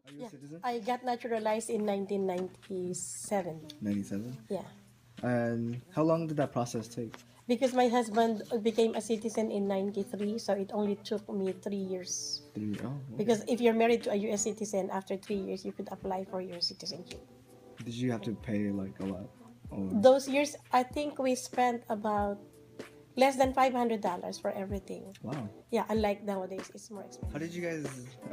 Are you a citizen? I got naturalized in 1997. 97. Yeah. And how long did that process take? Because my husband became a citizen in 93, so it only took me 3 years. Oh, okay. Because if you're married to a US citizen, after 3 years, you could apply for your citizenship. Did you have to pay like a lot? Or... Those years, I think we spent about less than $500 for everything. Wow. Yeah, unlike nowadays, it's more expensive. How did you guys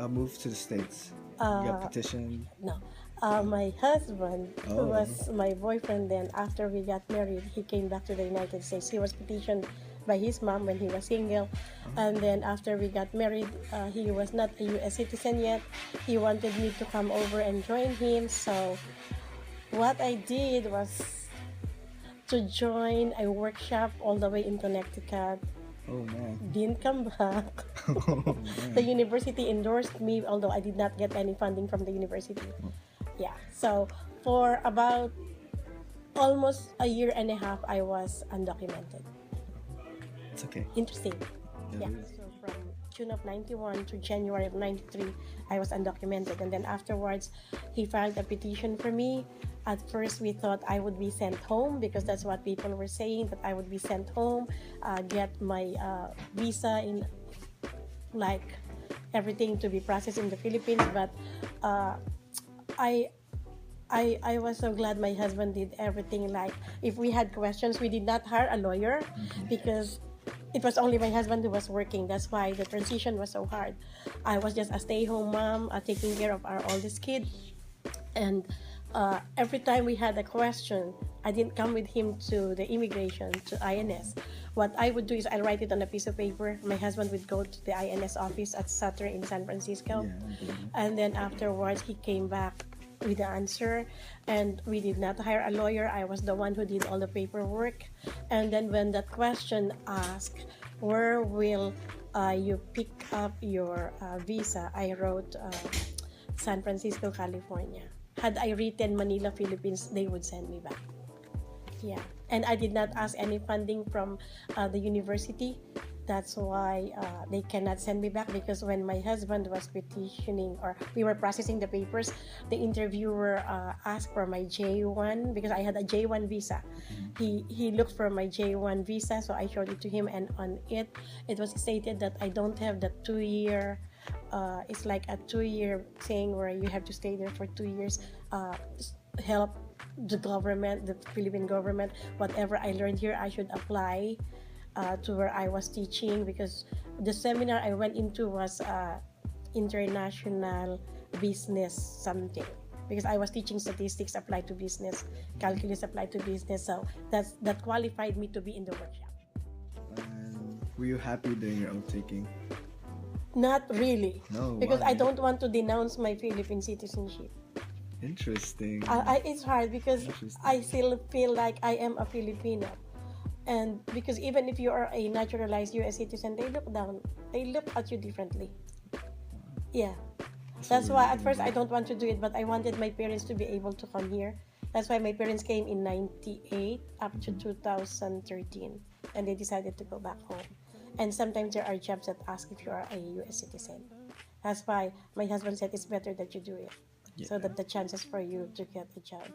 move to the States? You got petitioned? No. My husband, who Oh. was my boyfriend then, after we got married, he came back to the United States. He was petitioned by his mom when he was single. And then after we got married, he was not a U.S. citizen yet. He wanted me to come over and join him. So what I did was to join a workshop all the way in Connecticut. Oh, man. Didn't come back. Oh, man. The university endorsed me, although I did not get any funding from the university. Yeah, so for about almost a year and a half, I was undocumented. It's okay. Interesting. Yeah, Yeah. it is. So from June of 91 to January of 93, I was undocumented. And then afterwards, he filed a petition for me. At first, we thought I would be sent home because that's what people were saying, that I would be sent home, get my visa in, like, everything to be processed in the Philippines. But I was so glad my husband did everything. Like, if we had questions, we did not hire a lawyer because it was only my husband who was working. That's why the transition was so hard. I was just a stay-home mom, taking care of our oldest kid. And every time we had a question, I didn't come with him to the immigration, to INS. What I would do is I'll write it on a piece of paper. My husband would go to the INS office at Sutter in San Francisco. Yeah, And then afterwards, he came back with the answer. And we did not hire a lawyer. I was the one who did all the paperwork. And then when that question asked, where will you pick up your visa? I wrote San Francisco, California. Had I written Manila, Philippines, they would send me back. Yeah, and I did not ask any funding from the university. That's why they cannot send me back, because when my husband was petitioning, or we were processing the papers, the interviewer asked for my J1 because I had a J1 visa. He looked for my J1 visa, so I showed it to him, and on it was stated that I don't have the 2-year. It's like a 2-year thing where you have to stay there for 2 years. Help the government, the Philippine government, whatever I learned here, I should apply to where I was teaching, because the seminar I went into was international business something, because I was teaching statistics applied to business, calculus applied to business, so that qualified me to be in the workshop. And were you happy during your oath taking? Not really. No, because why? I don't want to denounce my Philippine citizenship. Interesting. It's hard because I still feel like I am a Filipino. And because even if you are a naturalized US citizen, they look at you differently. Yeah. That's why at first I don't want to do it, but I wanted my parents to be able to come here. That's why my parents came in 98 up to 2013, and they decided to go back home. And sometimes there are jobs that ask if you are a US citizen. That's why my husband said it's better that you do it, so that the chances for you to get a job